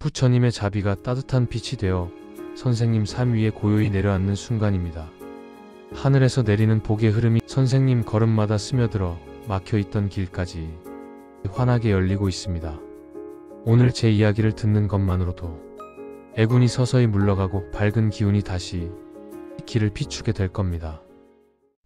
부처님의 자비가 따뜻한 빛이 되어 선생님 삶 위에 고요히 내려앉는 순간입니다. 하늘에서 내리는 복의 흐름이 선생님 걸음마다 스며들어 막혀있던 길까지 환하게 열리고 있습니다. 오늘 제 이야기를 듣는 것만으로도 애군이 서서히 물러가고 밝은 기운이 다시 길을 비추게 될 겁니다.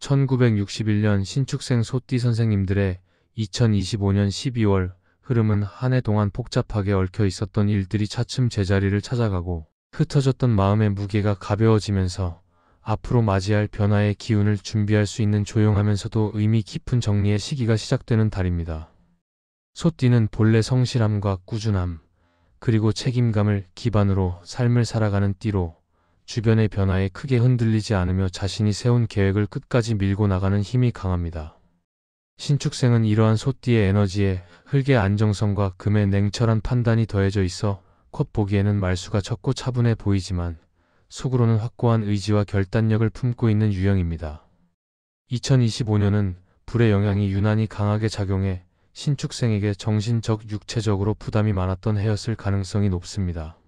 1961년 신축생 소띠 선생님들의 2025년 12월 흐름은 한 해 동안 복잡하게 얽혀 있었던 일들이 차츰 제자리를 찾아가고 흩어졌던 마음의 무게가 가벼워지면서 앞으로 맞이할 변화의 기운을 준비할 수 있는 조용하면서도 의미 깊은 정리의 시기가 시작되는 달입니다. 소띠는 본래 성실함과 꾸준함, 그리고 책임감을 기반으로 삶을 살아가는 띠로 주변의 변화에 크게 흔들리지 않으며 자신이 세운 계획을 끝까지 밀고 나가는 힘이 강합니다. 신축생은 이러한 소띠의 에너지에 흙의 안정성과 금의 냉철한 판단이 더해져 있어 겉보기에는 말수가 적고 차분해 보이지만 속으로는 확고한 의지와 결단력을 품고 있는 유형입니다. 2025년은 불의 영향이 유난히 강하게 작용해 신축생에게 정신적, 육체적으로 부담이 많았던 해였을 가능성이 높습니다.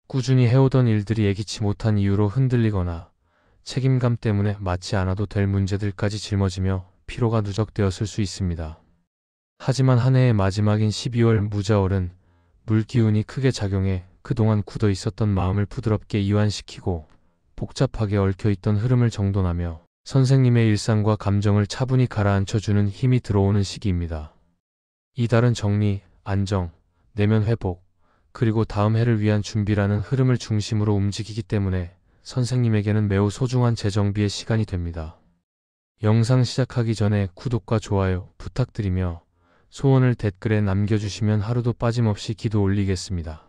꾸준히 해오던 일들이 예기치 못한 이유로 흔들리거나 책임감 때문에 맞지 않아도 될 문제들까지 짊어지며 피로가 누적되었을 수 있습니다. 하지만 한 해의 마지막인 12월 무자월은 물기운이 크게 작용해 그동안 굳어 있었던 마음을 부드럽게 이완시키고 복잡하게 얽혀있던 흐름을 정돈하며 선생님의 일상과 감정을 차분히 가라앉혀주는 힘이 들어오는 시기입니다. 이달은 정리, 안정, 내면 회복, 그리고 다음 해를 위한 준비라는 흐름을 중심으로 움직이기 때문에 선생님에게는 매우 소중한 재정비의 시간이 됩니다. 영상 시작하기 전에 구독과 좋아요 부탁드리며 소원을 댓글에 남겨주시면 하루도 빠짐없이 기도 올리겠습니다.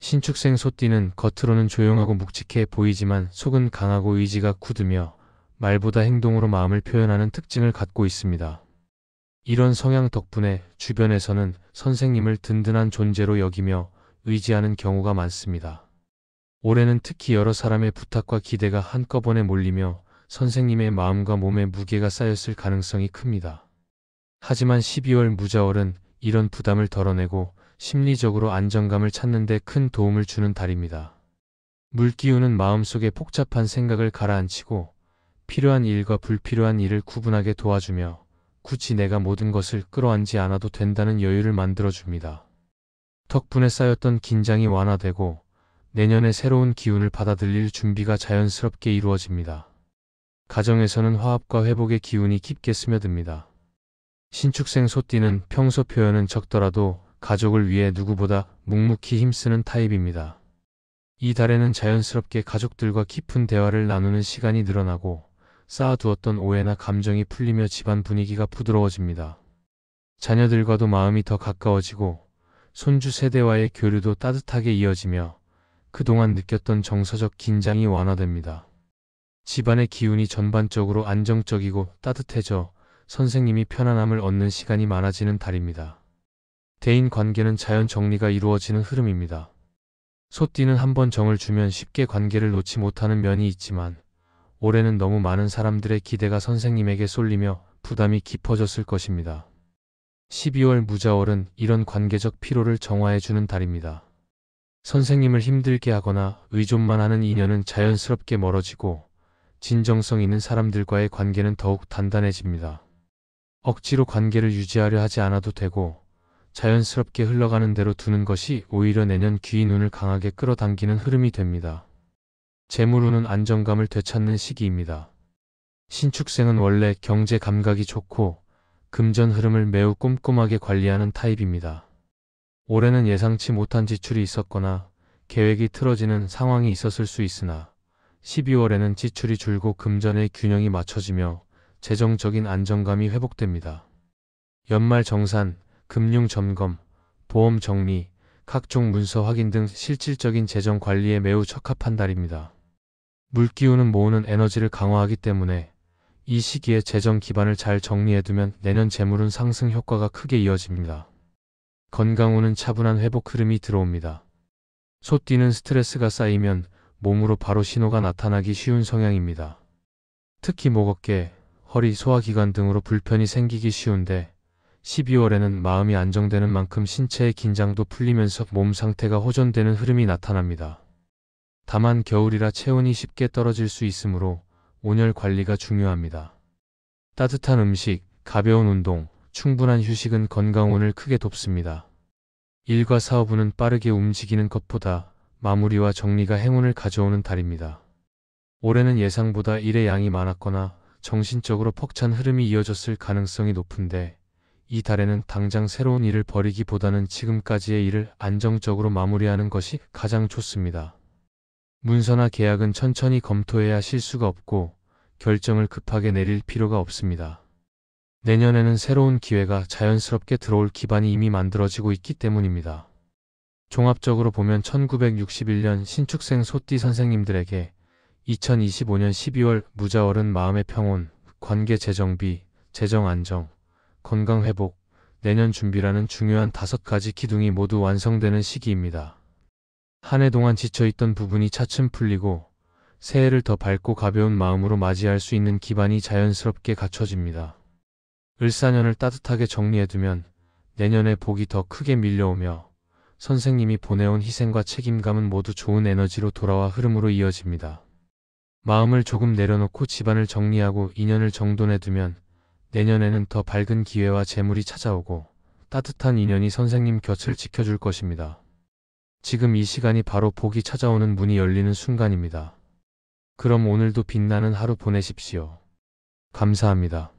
신축생 소띠는 겉으로는 조용하고 묵직해 보이지만 속은 강하고 의지가 굳으며 말보다 행동으로 마음을 표현하는 특징을 갖고 있습니다. 이런 성향 덕분에 주변에서는 선생님을 든든한 존재로 여기며 의지하는 경우가 많습니다. 올해는 특히 여러 사람의 부탁과 기대가 한꺼번에 몰리며 선생님의 마음과 몸에 무게가 쌓였을 가능성이 큽니다. 하지만 12월 무자월은 이런 부담을 덜어내고 심리적으로 안정감을 찾는 데 큰 도움을 주는 달입니다. 물기운은 마음속에 복잡한 생각을 가라앉히고 필요한 일과 불필요한 일을 구분하게 도와주며 굳이 내가 모든 것을 끌어안지 않아도 된다는 여유를 만들어줍니다. 덕분에 쌓였던 긴장이 완화되고 내년에 새로운 기운을 받아들일 준비가 자연스럽게 이루어집니다. 가정에서는 화합과 회복의 기운이 깊게 스며듭니다. 신축생 소띠는 평소 표현은 적더라도 가족을 위해 누구보다 묵묵히 힘쓰는 타입입니다. 이 달에는 자연스럽게 가족들과 깊은 대화를 나누는 시간이 늘어나고 쌓아두었던 오해나 감정이 풀리며 집안 분위기가 부드러워집니다. 자녀들과도 마음이 더 가까워지고 손주 세대와의 교류도 따뜻하게 이어지며 그동안 느꼈던 정서적 긴장이 완화됩니다. 집안의 기운이 전반적으로 안정적이고 따뜻해져 선생님이 편안함을 얻는 시간이 많아지는 달입니다. 대인 관계는 자연 정리가 이루어지는 흐름입니다. 소띠는 한번 정을 주면 쉽게 관계를 놓지 못하는 면이 있지만 올해는 너무 많은 사람들의 기대가 선생님에게 쏠리며 부담이 깊어졌을 것입니다. 12월 무자월은 이런 관계적 피로를 정화해주는 달입니다. 선생님을 힘들게 하거나 의존만 하는 인연은 자연스럽게 멀어지고 진정성 있는 사람들과의 관계는 더욱 단단해집니다. 억지로 관계를 유지하려 하지 않아도 되고 자연스럽게 흘러가는 대로 두는 것이 오히려 내년 귀 눈을 강하게 끌어당기는 흐름이 됩니다. 재물운은 안정감을 되찾는 시기입니다. 신축생은 원래 경제 감각이 좋고 금전 흐름을 매우 꼼꼼하게 관리하는 타입입니다. 올해는 예상치 못한 지출이 있었거나 계획이 틀어지는 상황이 있었을 수 있으나 12월에는 지출이 줄고 금전의 균형이 맞춰지며 재정적인 안정감이 회복됩니다. 연말 정산, 금융 점검, 보험 정리, 각종 문서 확인 등 실질적인 재정 관리에 매우 적합한 달입니다. 물기운은 모으는 에너지를 강화하기 때문에 이 시기에 재정 기반을 잘 정리해두면 내년 재물운 상승 효과가 크게 이어집니다. 건강운은 차분한 회복 흐름이 들어옵니다. 소띠는 스트레스가 쌓이면 몸으로 바로 신호가 나타나기 쉬운 성향입니다. 특히 목, 어깨, 허리, 소화기관 등으로 불편이 생기기 쉬운데 12월에는 마음이 안정되는 만큼 신체의 긴장도 풀리면서 몸 상태가 호전되는 흐름이 나타납니다. 다만 겨울이라 체온이 쉽게 떨어질 수 있으므로 온열 관리가 중요합니다. 따뜻한 음식, 가벼운 운동, 충분한 휴식은 건강운을 크게 돕습니다. 일과 사업운은 빠르게 움직이는 것보다 마무리와 정리가 행운을 가져오는 달입니다. 올해는 예상보다 일의 양이 많았거나 정신적으로 벅찬 흐름이 이어졌을 가능성이 높은데, 이 달에는 당장 새로운 일을 벌이기보다는 지금까지의 일을 안정적으로 마무리하는 것이 가장 좋습니다. 문서나 계약은 천천히 검토해야 실수가 없고 결정을 급하게 내릴 필요가 없습니다. 내년에는 새로운 기회가 자연스럽게 들어올 기반이 이미 만들어지고 있기 때문입니다. 종합적으로 보면 1961년 신축생 소띠 선생님들에게 2025년 12월 무자월은 마음의 평온, 관계 재정비, 재정 안정, 건강 회복, 내년 준비라는 중요한 5가지 기둥이 모두 완성되는 시기입니다. 한 해 동안 지쳐있던 부분이 차츰 풀리고 새해를 더 밝고 가벼운 마음으로 맞이할 수 있는 기반이 자연스럽게 갖춰집니다. 을사년을 따뜻하게 정리해두면 내년에 복이 더 크게 밀려오며 선생님이 보내온 희생과 책임감은 모두 좋은 에너지로 돌아와 흐름으로 이어집니다. 마음을 조금 내려놓고 집안을 정리하고 인연을 정돈해두면 내년에는 더 밝은 기회와 재물이 찾아오고 따뜻한 인연이 선생님 곁을 지켜줄 것입니다. 지금 이 시간이 바로 복이 찾아오는 문이 열리는 순간입니다. 그럼 오늘도 빛나는 하루 보내십시오. 감사합니다.